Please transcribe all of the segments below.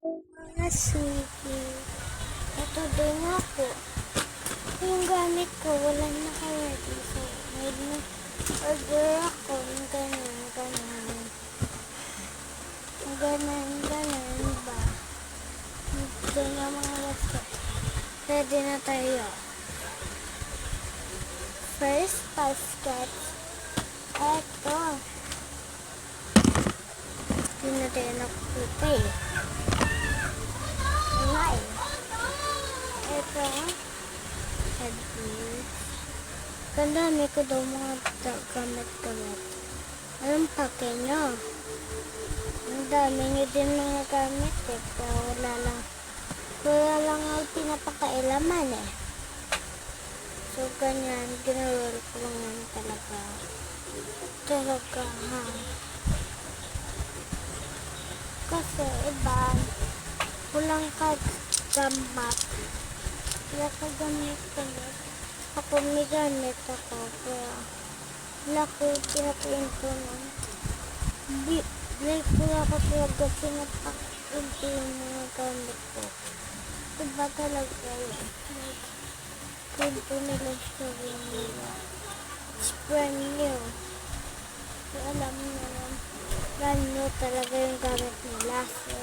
Mga sige. Ito din ako. Yung gamit ko, wala naka-ready. So, may order ako ng ganun, ganun. Ganun, ganun ba? Ito na mga restaurant. Ready na tayo. First basket. Eto. Hindi na tayo nakukita eh. Ay. Ito. Headpiece. Kandami ko daw mga gamit-gamit. Anong pake nyo? Ang dami nyo din mga gamit eh. Pero wala lang ang pinapakailaman eh. So, ganyan. Ginawal ko lang yan talaga. Talaga ha. Kasi iba, walang kagamit. Wala kagamit kami. Ako may gamit ako. Kaya wala ko pinapinto nun. Like wala ko talaga pinapinto yung mga gamit ko. Diba talaga yun? Pinto nila siya yung nila. It's brand new. So, alam mo naman, brand new talaga yung gamit nila. So,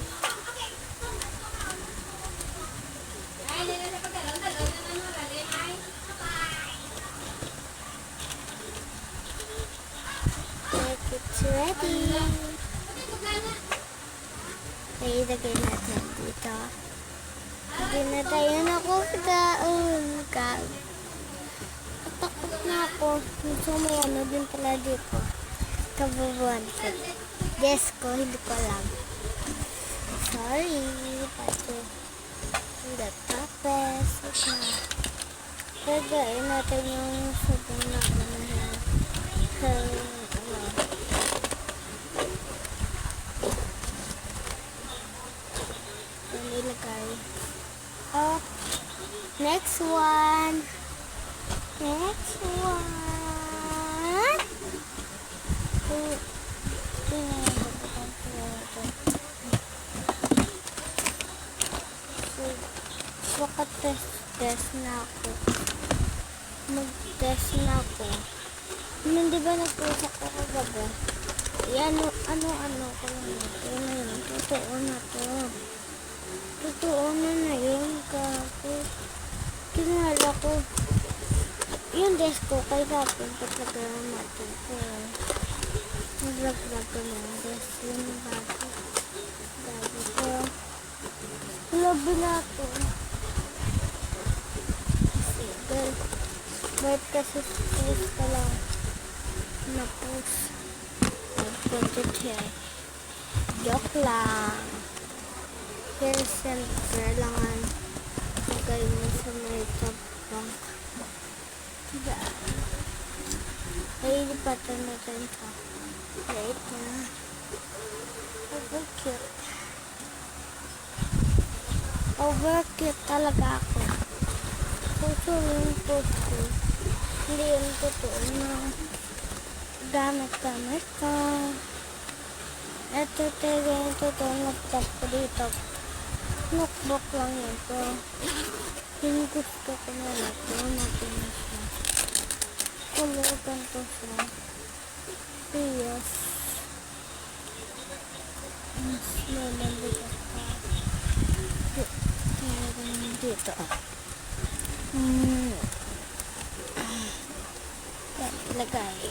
it's ready. Kaya ilagay natin dito. Hindi na tayo nakukadaon. Takot na ako. Gusto mo ano din pala dito. Kabubuan ko. Guess ko, hindi ko alam. Sorry. Pati. Hindi tapos. Lagayin natin yung sabon na ilagay. Oh, next one. Next one. Test na ako. Mag-test na ako. Hindi ba nag-usap ako kagabi? Ano ko lang yun. Totoo na to. Totoo na yun. Kinala ko. Yung desk ko kay Gapin patlagaan natin ko. Naglag ko na yung desk. Yung bago. Bago ko. Labi na to. Sige. Ba't kasi push ka lang. Na-push. Nag-budget here. Joke lang. Pero siyempre kailangan lagay mo sa may tabang. Diba? Ay, lipatan natin pa. Wait na. Overcute. Overcute talaga ako. Puso yung puso. Hindi yung totoo na gamit-gamit ka. Ito talaga yung totoo nagtap ko dito. Notebook lang yun. Pero yung gusto ko na ito. Natin na siya. Kulugan ko siya. Yes. Mas malamig ako. Dito. Yan, ilagay.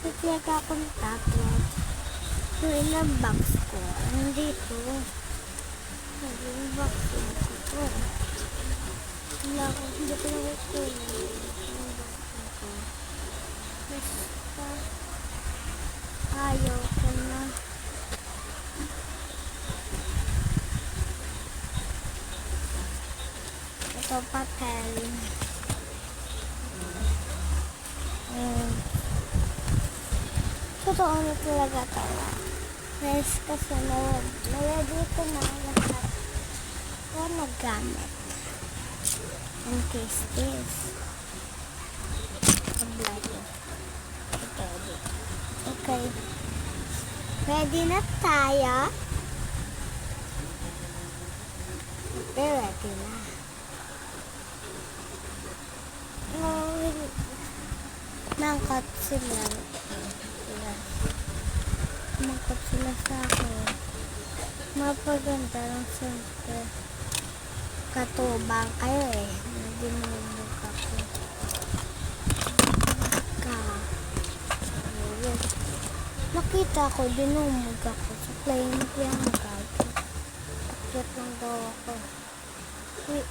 Naglaga ako ng tablet. So, ilang box ko. Nandito. Yung box ko. Wala ko. Hindi ko na gusto yung box ko. Basta ayaw ko na. Ito papel. Totoo na talaga ito. Yes, kasi nalagay ko na lahat ko nagamit. In case this. Okay. Ready na tayo? Ready na. Nangkat sila. Mangkat sila sa akin. Mapaganda lang siyempre. Katubang kayo eh. Hindi mo mukha ko. Nakita ko, dinumog ako sa plane yung gago. Akyat lang daw ako. Okay.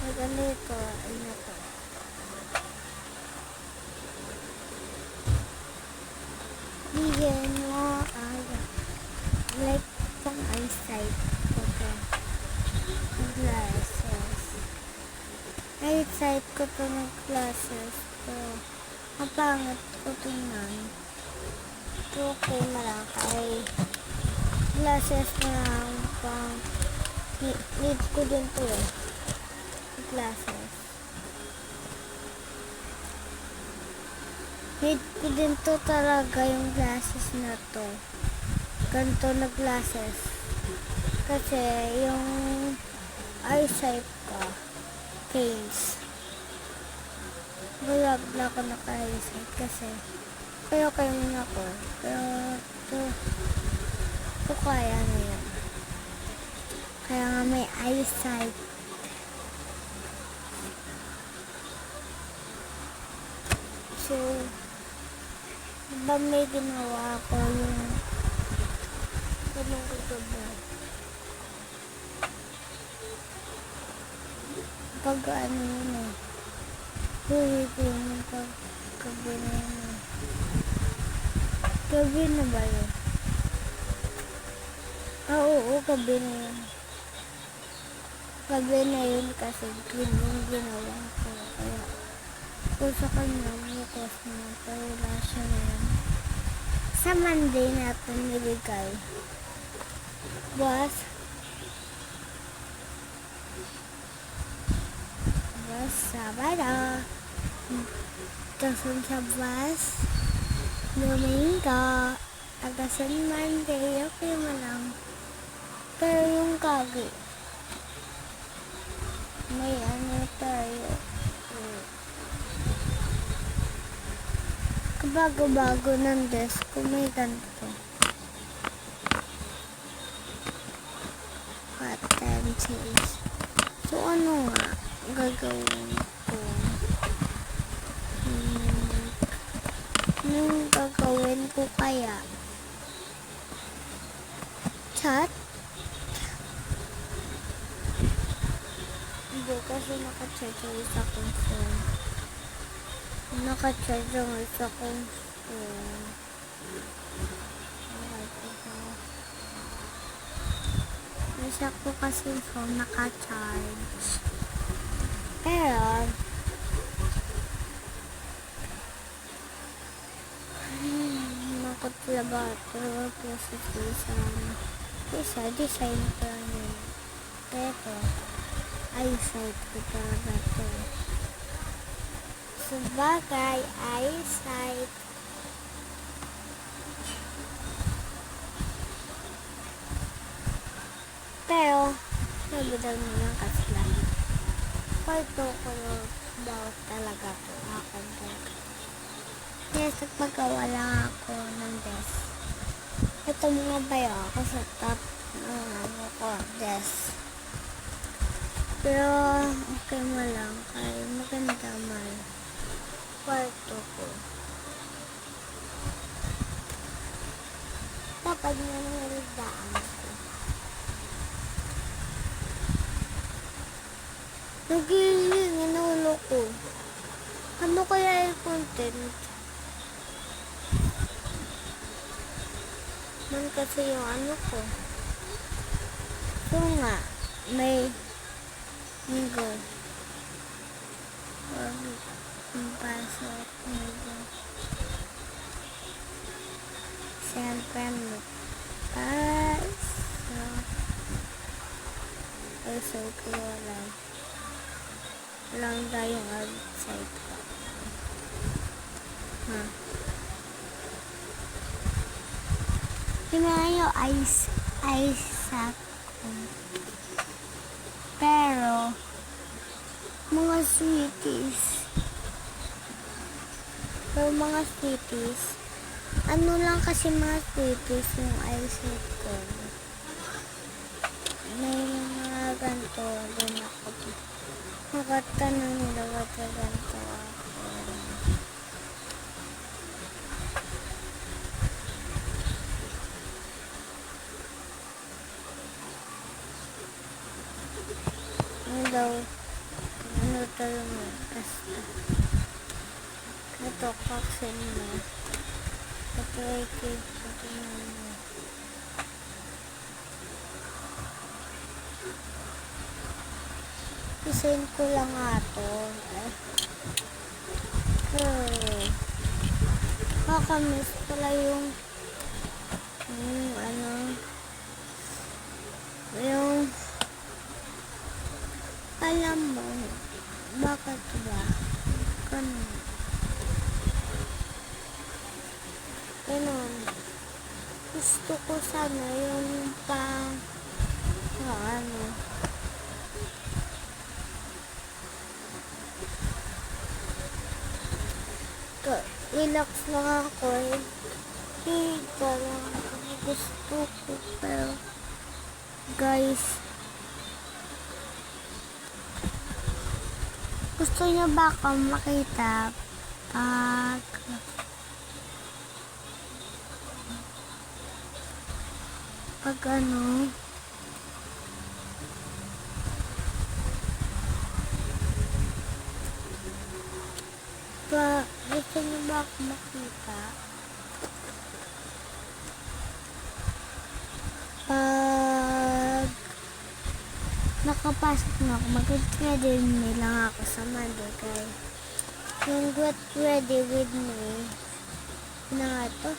Maganda ito. Ano to? Bigyan mo like pang eyesight. Okay. Glasses. Eyesight ko to ng glasses ko. Ang pangit ko tingnan. Ito okay na lang kay glasses na lang pang need ko din to eh. Glasses. Need ko din to talaga yung glasses na to. Ganito na glasses. Kasi yung eyesight ko, case. Bulag na ako naka-eyesight kasi kayo na ako. Pero ito kaya na yan. Kaya nga may eyesight. So, diba may ginawa ko yung ganun kagabi. Pag ano yun eh. Huli ko yung gabi na yun eh. Gabi na ba yun? Oo, gabi na yun. Gabi na yun kasi green yung ginawa ko. Kaya kung sa kanya, bukas na. Pero wala siya na yun. Sa Monday natin nilagay. Bukas. Sabado. Tapos sa bus. Domingo. Agasan Monday. Okay mo lang. Pero yung kagi. May ano tayo. Kabago-bago ng desk ko. May ganito. Hot and cheese. So ano nga gagawin ko? Yung gagawin ko kaya? Chat? Hindi kasi naka-charge ang isa kong phone. Naka-charge ang isa kong phone. Isa ko kasi phone naka-charge. Pero nakot laboratory plus isa design ko yun. Pero eyesight ko talaga to. Sabagay eyesight. Pero sabi daw naman kasi lang pwede ko daw talaga to akin talaga. Yes, nagpagawa lang ako ng desk. Ito mga bayo ako sa top ng ano ko, desk. Pero okay mo lang kaya maganda man kwarto ko. Dapat nga nangyaridaan ko. Nagiling, inulo ko. Ano kaya yung content? Man kasi yung ano ko. So nga, may linggo. Yung pasok nila. Siyempre, pasok. Outside ko wala. Walang tayong outside ko. Hinayo ice sack ko. Pero, mga sweeties. Ano lang kasi mga sweeties yung ice sack ko. May mga ganito din ako. Makatanong nila ba't ganito ako. Ano tayo mo? Basta. Ito, kaksin mo. Ito ay cake. Ito naman. Isend ko lang nga ito. Kakamiss pala yung alam mo, bakit ba? Ganun. Gusto ko sana yung relax lang ako eh. Higa lang ako. Gusto ko pero guys, gusto niyo ba akong makita pag ano gusto niyo ba akong makita pag nakapasok na ako? Mag-ready lang ako sa Monday guys. Yung get ready with me na nga to.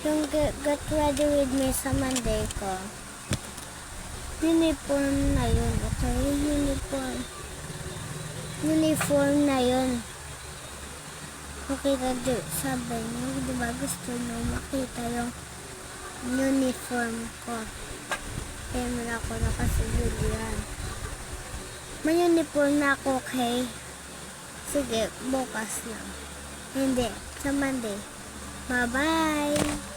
Yung get ready with me sa Monday ko. Uniform na yun. Okay? Uniform na yun. Makita din. Sabi niyo, diba gusto niyo makita yung uniform ko. Kaya mula ako nakasigil yan. May uniform na ako, okay? Sige, bukas lang. Hindi, sa Monday. Bye-bye!